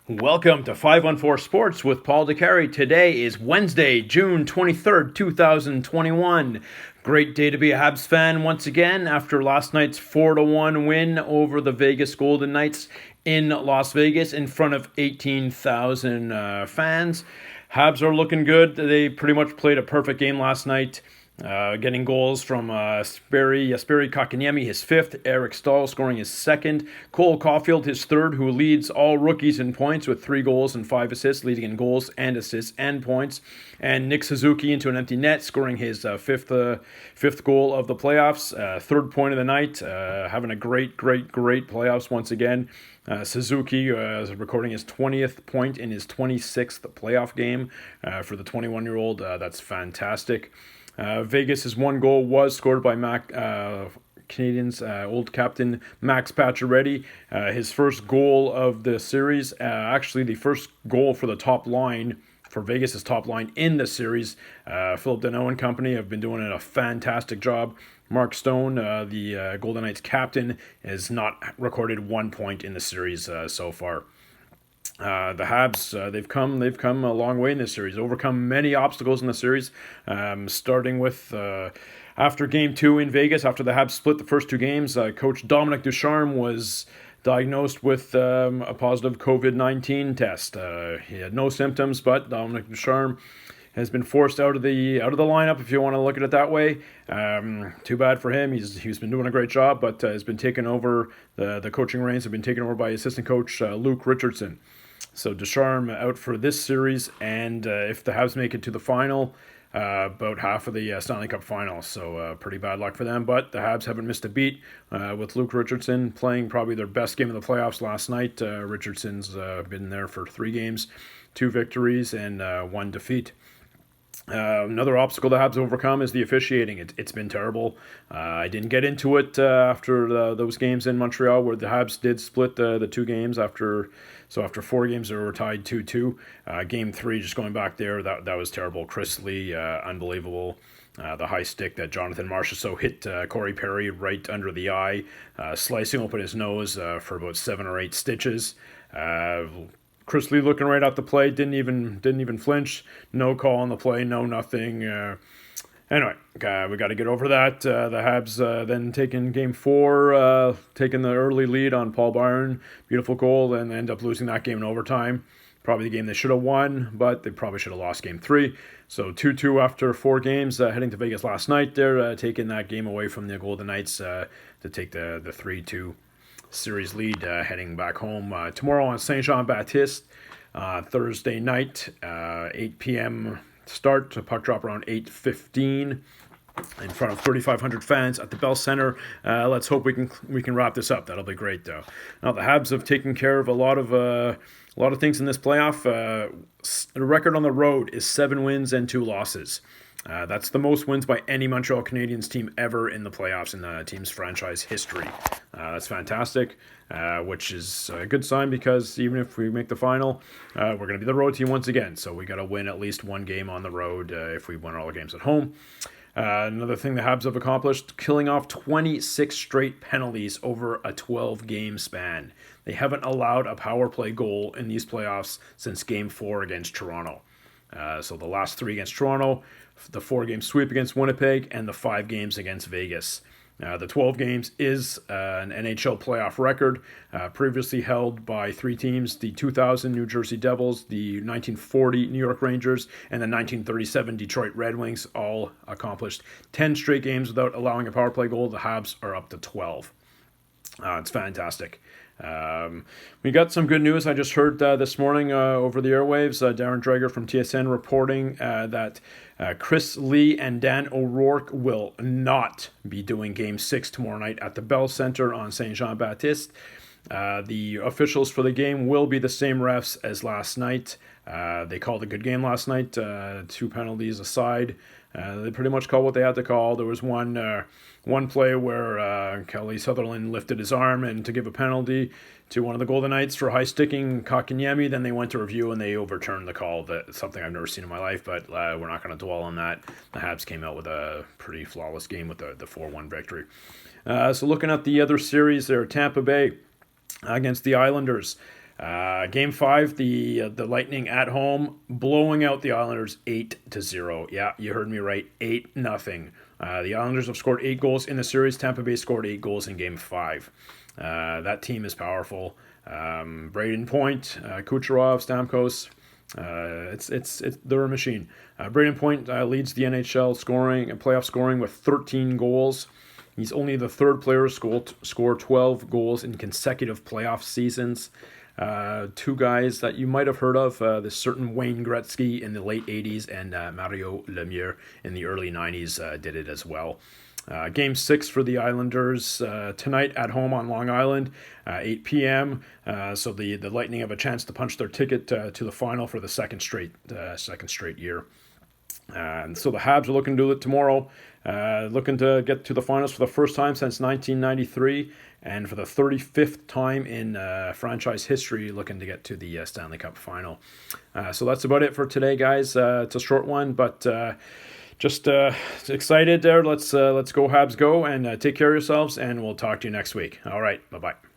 Welcome to 514 Sports with Paul Decary. Today is Wednesday, June 23rd, 2021. Great day to be a Habs fan once again after last night's 4-1 win over the Vegas Golden Knights in Las Vegas in front of 18,000 fans. Habs are looking good. They pretty much played a perfect game last night. Getting goals from Jesperi Kotkaniemi, his fifth, Eric Staal scoring his second, Cole Caulfield his third, who leads all rookies in points with 3 goals and 5 assists, leading in goals and assists and points, and Nick Suzuki into an empty net, scoring his fifth goal of the playoffs, third point of the night, having a great playoffs once again. Suzuki is recording his 20th point in his 26th playoff game for the 21-year-old. That's fantastic. Vegas' one goal was scored by Canadians' old captain Max Pacioretty. His first goal of the series, actually the first goal for the top line, for Vegas' top line in the series. Philip Deneau and company have been doing a fantastic job. Mark Stone, the Golden Knights captain, has not recorded 1 point in the series so far. The Habs, they've come a long way in this series, overcome many obstacles in the series, starting with after Game 2 in Vegas, after the Habs split the first 2 games, Coach Dominic Ducharme was diagnosed with a positive COVID-19 test. He had no symptoms, but Dominic Ducharme has been forced out of the lineup, if you want to look at it that way. Too bad for him. He's been doing a great job, but has been taken over. The coaching reins have been taken over by assistant coach Luke Richardson. So Ducharme out for this series, and if the Habs make it to the final, about half of the Stanley Cup final. So pretty bad luck for them, but the Habs haven't missed a beat with Luke Richardson playing probably their best game of the playoffs last night. Richardson's been there for 3 games, 2 victories, and 1 defeat. Another obstacle the Habs overcome is the officiating. It's been terrible. I didn't get into it after those games in Montreal where the Habs did split the 2 games after 4 games they were tied 2-2. Game 3, just going back there, that was terrible. Chris Lee, unbelievable. The high stick that Jonathan Marchessault hit Corey Perry right under the eye, slicing open his nose for about 7 or 8 stitches. Chris Lee looking right at the play, didn't even flinch. No call on the play, no nothing. Anyway, we got to get over that. The Habs then taking Game 4, taking the early lead on Paul Byron, beautiful goal, and end up losing that game in overtime. Probably the game they should have won, but they probably should have lost Game 3. So 2-2 after 4 games, heading to Vegas last night. They're taking that game away from the Golden Knights to take the 3-2 series lead heading back home. Tomorrow on Saint Jean-Baptiste, Thursday night, 8 p.m. start, puck drop around 8:15 in front of 3,500 fans at the Bell Center. Let's hope we can wrap this up. That'll be great, though. Now the Habs have taken care of a lot of things in this playoff. The record on the road is 7 wins and 2 losses. That's the most wins by any Montreal Canadiens team ever in the playoffs in the team's franchise history. That's fantastic, which is a good sign because even if we make the final, we're going to be the road team once again. So we got to win at least 1 game on the road if we win all the games at home. Another thing the Habs have accomplished, killing off 26 straight penalties over a 12-game span. They haven't allowed a power play goal in these playoffs since Game 4 against Toronto. So the last 3 against Toronto, the 4-game sweep against Winnipeg, and the 5 games against Vegas. The 12 games is an NHL playoff record, previously held by 3 teams, the 2000 New Jersey Devils, the 1940 New York Rangers, and the 1937 Detroit Red Wings, all accomplished 10 straight games without allowing a power play goal. The Habs are up to 12. It's fantastic. We got some good news. I just heard this morning over the airwaves, Darren Dreger from TSN reporting that Chris Lee and Dan O'Rourke will not be doing Game 6 tomorrow night at the Bell Center on Saint Jean-Baptiste. The officials for the game will be the same refs as last night. They called a good game last night, 2 penalties aside. They pretty much called what they had to call. There was one play where Kelly Sutherland lifted his arm and to give a penalty to one of the Golden Knights for high-sticking Kotkaniemi. Then they went to review and they overturned the call. That's something I've never seen in my life, but we're not going to dwell on that. The Habs came out with a pretty flawless game with the 4-1 victory. So looking at the other series there, Tampa Bay against the Islanders. Game 5, the Lightning at home, blowing out the Islanders 8-0. Yeah, you heard me right, 8-0. The Islanders have scored 8 goals in the series. Tampa Bay scored 8 goals in Game 5. That team is powerful. Braden Point, Kucherov, Stamkos, they're a machine. Braden Point leads the NHL scoring and playoff scoring with 13 goals. He's only the third player to score 12 goals in consecutive playoff seasons. 2 guys that you might have heard of, this certain Wayne Gretzky in the late 80s and Mario Lemieux in the early 90s did it as well. Game 6 for the Islanders tonight at home on Long Island, 8 p.m. So the Lightning have a chance to punch their ticket to the final for the second straight year. And so the Habs are looking to do it tomorrow, looking to get to the finals for the first time since 1993, and for the 35th time in franchise history, looking to get to the Stanley Cup final. So that's about it for today, guys. It's a short one, but just excited there. Let's go Habs go, and take care of yourselves, and we'll talk to you next week. All right, bye-bye.